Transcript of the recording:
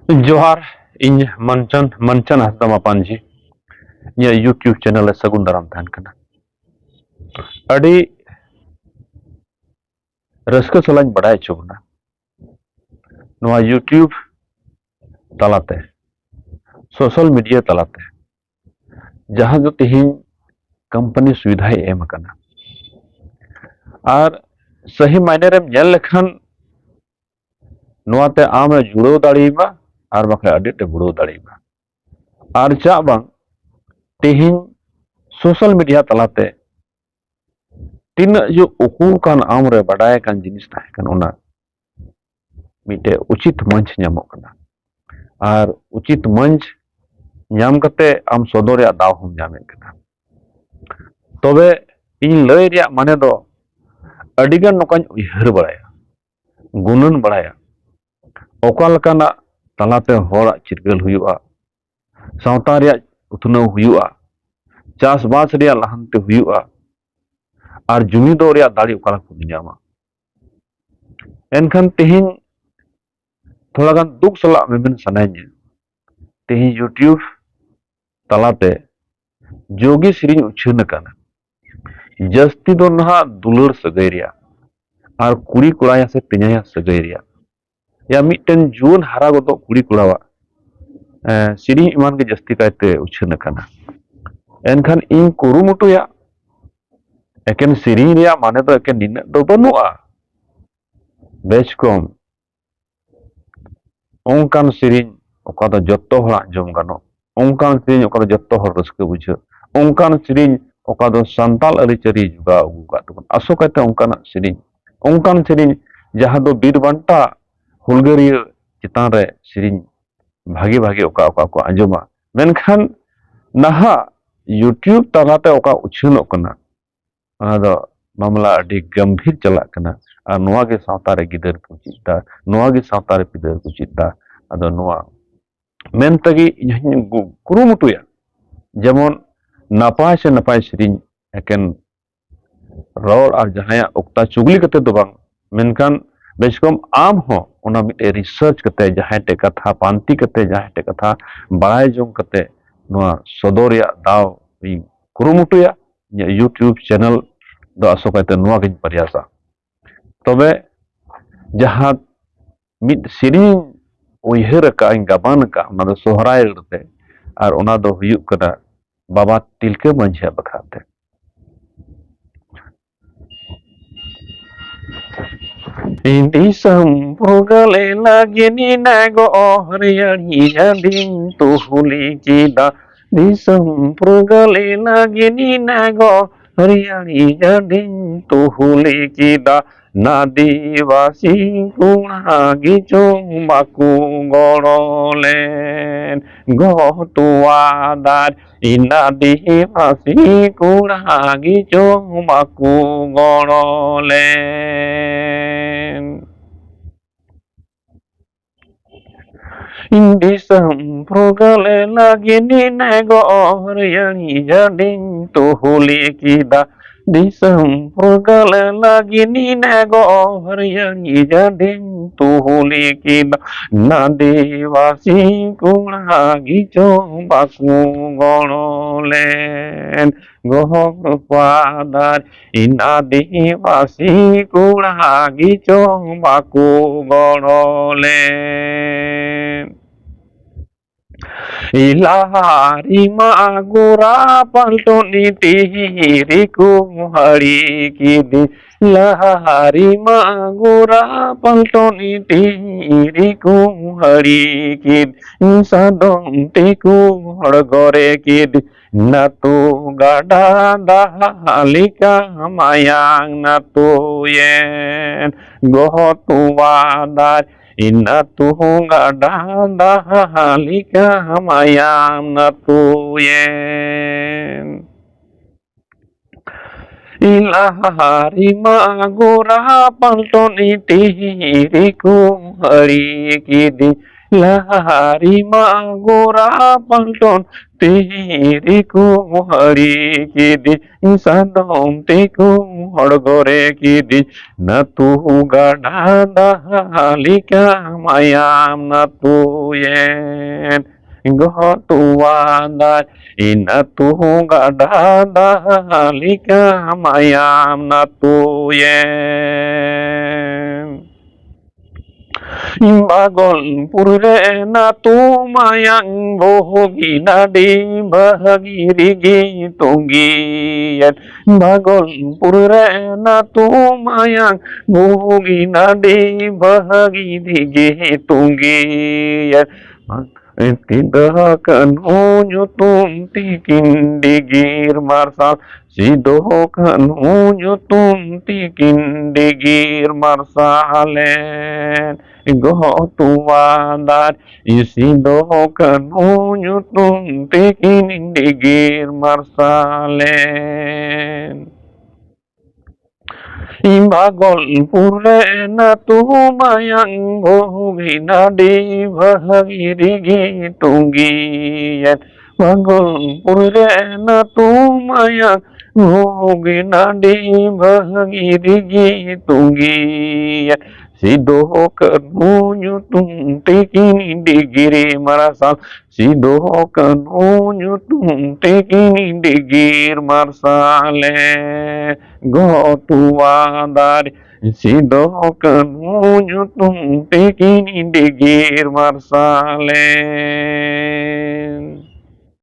जोहार इन मनचन मनचन हसदा मापांजी ये यूट्यूब चैनल सगुन दाराम तहन कना अड़ी रस्क सलाñ बड़ाय चोना नोआ यूट्यूब तलाते सोशल मीडिया तलाते जहां जो तिहिं कंपनी सुविधा एम कना और सही मायने रे ñel लेखन नोआते आम जुड़ो दाड़ीबा और बाखे अडिटे बुड़ो दाड़ीबा और चा बांग तिहिं सोशल मीडिया तलाते तीन जो उकू कान आम रे बड़ाय कान जिनिस ताहे कान ओना मिटे उचित मंच ᱧᱟᱢᱚᱜ कना और उचित मंच ᱧᱟᱢ कते आम सदर ᱨᱮᱭᱟᱜ दाव हम ᱧᱟᱢᱮᱫ कना तबे इन लय ᱨᱮᱭᱟᱜ माने दो अडिगान नोकाñ उयहर बड़ाया गुणन बड़ाया ओका लकाना तलाते होड़ा चिरगल हुयुआ सावता रैया उतनौ हुयुआ चासबास रैया लहानते हुयुआ और जुमिदो रैया दाड़ी ओका को ᱧᱟᱢᱟ एनखान तिहिं थोड़ा गान दुख सला मेमेन सनाइᱧ तिहिं यूट्यूब तलाते जोगी सिरिñ उछन कना जस्ती दो नहा दुलर सगै रैया और कुड़ी कोड़ाया से तिनाया सगै रैया या मिटन जुन हारा गदो कुड़ी कोड़ावा सिरिñ इमान के जस्ती कायते उछन कना एनखान इन कुरुमुटुया एकेन सिरिñ रैया माने दो एकेन निना दो बनुआ बेच कम ओंकान सिरिñ ओका दो जत्तो हड़ा जम गानो ओंकान सिरिñ ओका दो जत्तो हड़ रस्क बुझ ओंकान सिरिñ ओका दो संताल अरिचरी जुगा उगु का तबन आसो कायते ओंकान सिरिñ जहां दो बीर बांटा हुलगरिया चितान रे सिरिñ भागे भागे ओका ओका को आंजमा मेनखान नहा यूट्यूब तलाते ओका उछनो कना ओना दो मामला अडी गंभीर चला कना और नोआ के सावता रे गिदर को चिता नोआ के सावता रे पिदर को चिता अदो नोआ मेन तगी इᱧ कुरुमुटुया जेमन नापाय से नापाय सिरिñ एकेन रोड और जहाया उक्ता चुगली कते दो बांग मेनखान बेशकम आम हो ओना मिटे रिसर्च कते जहाय टे कथा पांति कते जहाय टे कथा बड़ाय जों कते नोआ सदर या दाव कुरुमुटुया यूट्यूब चैनल दो आसो कायते नोआ गिñ प्रयासा तबे जहां मिट सिरिñ उयहर का गाबान का ओना दो सोहराय रते और ओना दो हुयुग कना बाबा तिलके मांझिया बखाते दिसम फुगले लागिनी नागो हरियाणी जदिन तुहुली चिदा दिसम फुगले लागिनी नागो हरियाणी जदिन तुहुली चिदा नादिवासी कुणागी चुमाकू गड़लेन गतुआदार नादिवासी कुणागी चुमाकू गड़लेन दिसम फुगले लागिनी नागो हरियाणी जदिन तुहुली चिदा दिसम फुगले लागिनी नागो हरियाणी जदिन तुहुली चिदा नादिवासी कुणागी चुमाकू गड़लेन गहपादार नादिवासी कुणागी चुमाकू गड़लेन इलाहारी मागुरा पलटोनी टिहरी कुहड़ी की दी लहारी मागुरा पलटोनी टिहरी कुहड़ी की सदोंती कुहड़ गोरे की दी नतु गडा दहालिका मायांग नतु येन गोहतुवादार इनतु गडा दहालिका मायांग नतु येन इलाहारी मागुरा पलटोनी टिहरी कुहड़ी की दी lari magora palton tiri ku hari kidi sadom tiku horgore kidi natu gadada halika mayam natu yen gotuanda inatu gadada halika mayam natu yen Bagol purre na tumayang bohogi na di bahagirigi tunggian Bagol purre na tumayang bohogi na di bahagirigi tunggian tidak akan unyutum tikin digir marsal sidokan unyutum tikin digir marsalen go tuandar isidokan unyutum tikin digir marsalen Bagol purre na tumayang bohina di bahagirigi tunggian Bagol purre na tumayang bohina di bahagirigi tunggian Sidokan unyutung tikin digiri marasal Sidokan unyutung tikin digir marsale Gotua dari Sidokan unyutung tikin digir marsale